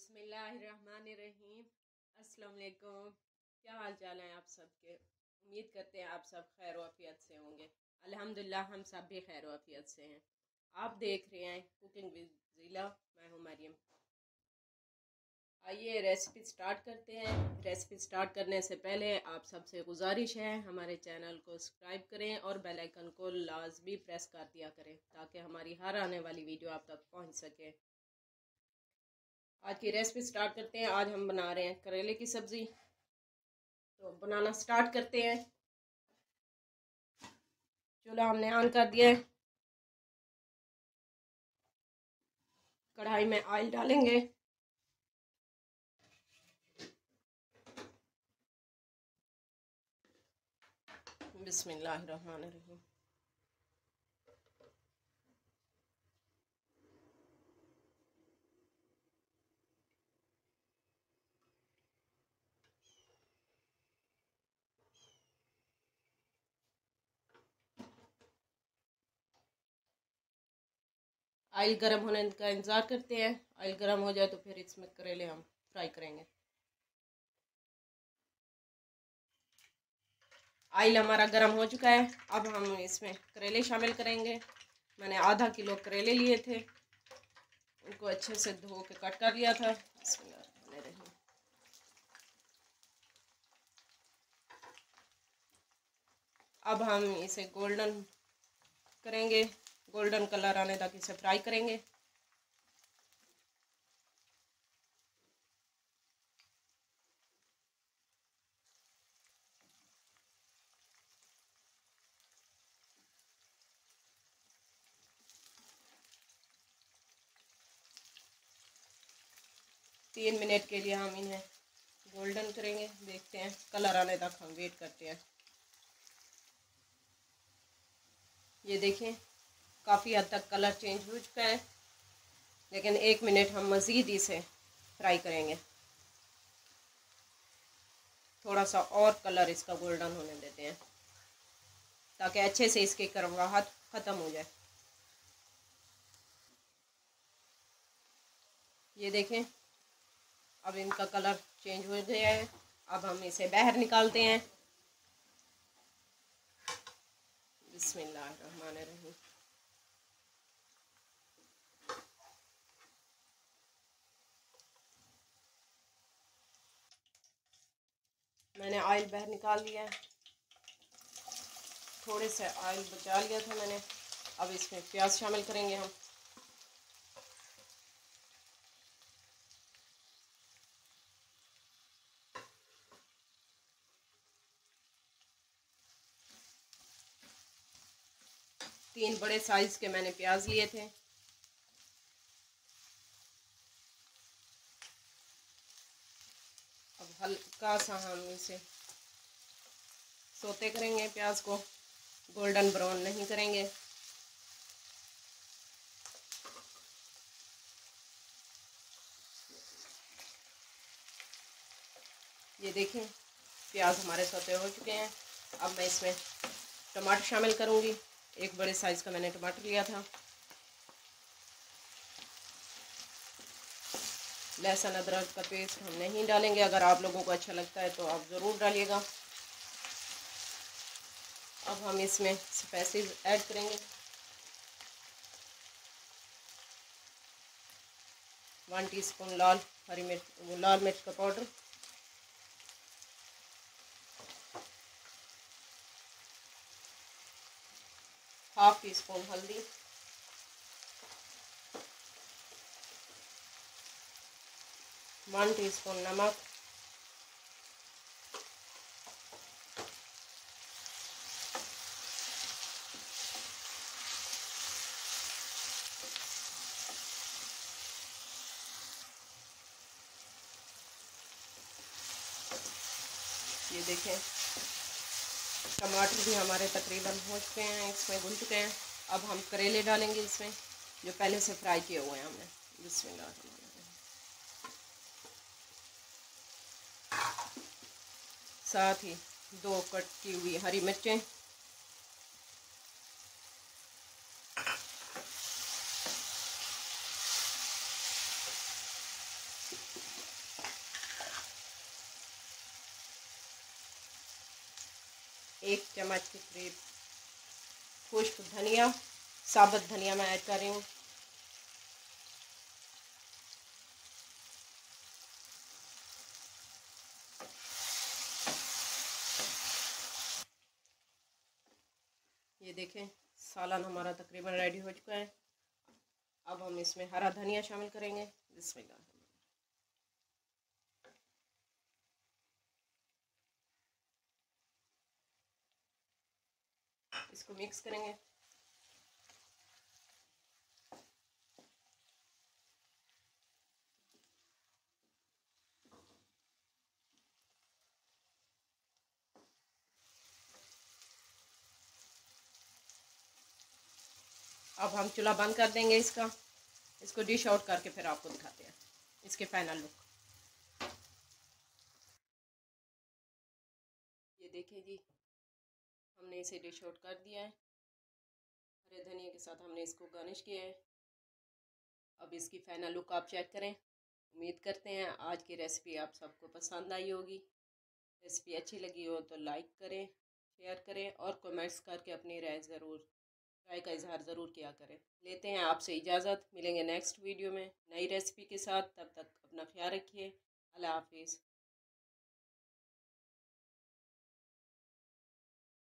बिस्मिल्लाहिर्रहमानिर्रहीम। अस्सलाम वालेकुम। क्या हाल चाल है आप सबके? उम्मीद करते हैं आप सब खैर वाफियत से होंगे। अल्हम्दुलिल्लाह हम सब भी खैर वाफियत से हैं। आप देख रहे हैं कुकिंग विद ज़ीला। मैं हूँ मरियम। आइए रेसिपी स्टार्ट करते हैं। रेसिपी स्टार्ट करने से पहले आप सबसे गुजारिश है हमारे चैनल को सब्सक्राइब करें और बेल आइकन को लाजमी प्रेस कर दिया करें ताकि हमारी हर आने वाली वीडियो आप तक पहुंच सके। आज की रेसिपी स्टार्ट करते हैं। आज हम बना रहे हैं करेले की सब्ज़ी। तो बनाना स्टार्ट करते हैं। चूल्हा हमने ऑन कर दिया है। कढ़ाई में ऑयल डालेंगे। बिस्मिल्लाहिर्रहमानिर्रहीम। ऑयल गर्म होने का इंतज़ार करते हैं। ऑयल गर्म हो जाए तो फिर इसमें करेले हम फ्राई करेंगे। ऑयल हमारा गर्म हो चुका है। अब हम इसमें करेले शामिल करेंगे। मैंने आधा किलो करेले लिए थे, उनको अच्छे से धो के कट कर लिया था। बिस्मिल्लाहिर्रहमानिर्रहीम। अब हम इसे गोल्डन करेंगे, गोल्डन कलर आने तक इसे फ्राई करेंगे। तीन मिनट के लिए हम इन्हें गोल्डन करेंगे। देखते हैं, कलर आने तक हम वेट करते हैं। ये देखें, काफ़ी हद तक कलर चेंज हो चुका है, लेकिन एक मिनट हम मज़ीद इसे फ्राई करेंगे। थोड़ा सा और कलर इसका गोल्डन होने देते हैं ताकि अच्छे से इसकी कड़वाहट ख़त्म हो जाए। ये देखें, अब इनका कलर चेंज हो गया है। अब हम इसे बाहर निकालते हैं। बिस्मिल्लाहिर्रहमानिर्रहीम। मैंने ऑयल बाहर निकाल लिया है। थोड़े से ऑयल बचा लिया था मैंने। अब इसमें प्याज शामिल करेंगे हम। तीन बड़े साइज के मैंने प्याज लिए थे। अब हल्का सा हम इसे सोते करेंगे। प्याज को गोल्डन ब्राउन नहीं करेंगे। ये देखें, प्याज हमारे सोते हो चुके हैं। अब मैं इसमें टमाटर शामिल करूंगी। एक बड़े साइज का मैंने टमाटर लिया था। लहसुन अदरक का पेस्ट हम नहीं डालेंगे। अगर आप लोगों को अच्छा लगता है तो आप ज़रूर डालिएगा। अब हम इसमें स्पाइसेस ऐड करेंगे। 1 टीस्पून लाल मिर्च का पाउडर, 1/2 टीस्पून हल्दी, 1 टीस्पून नमक, ये देखें टमाटर भी हमारे तकरीबन हो चुके हैं, इसमें भुन चुके हैं। अब हम करेले डालेंगे इसमें, जो पहले से फ्राई किए हुए हैं हमने। बिस्मिल्लाह। साथ ही 2 कट की हुई हरी मिर्चें, एक चम्मच के करीब खुश्क धनिया, साबुत धनिया मैं ऐड कर रही हूँ। ये देखें सालन हमारा तकरीबन रेडी हो चुका है। अब हम इसमें हरा धनिया शामिल करेंगे। बिस्मिल्लाह। इसको मिक्स करेंगे। अब हम चूल्हा बंद कर देंगे इसको डिश आउट करके फिर आपको दिखाते हैं इसके फाइनल लुक। ये देखिए जी, हमने इसे डिश आउट कर दिया है। हरे धनिया के साथ हमने इसको गार्निश किया है। अब इसकी फाइनल लुक आप चेक करें। उम्मीद करते हैं आज की रेसिपी आप सबको पसंद आई होगी। रेसिपी अच्छी लगी हो तो लाइक करें, शेयर करें और कमेंट्स करके अपनी राय का इजहार ज़रूर किया करें। लेते हैं आपसे इजाज़त, मिलेंगे नेक्स्ट वीडियो में नई रेसिपी के साथ। तब तक अपना ख्याल रखिए। अल्लाह हाफिज़।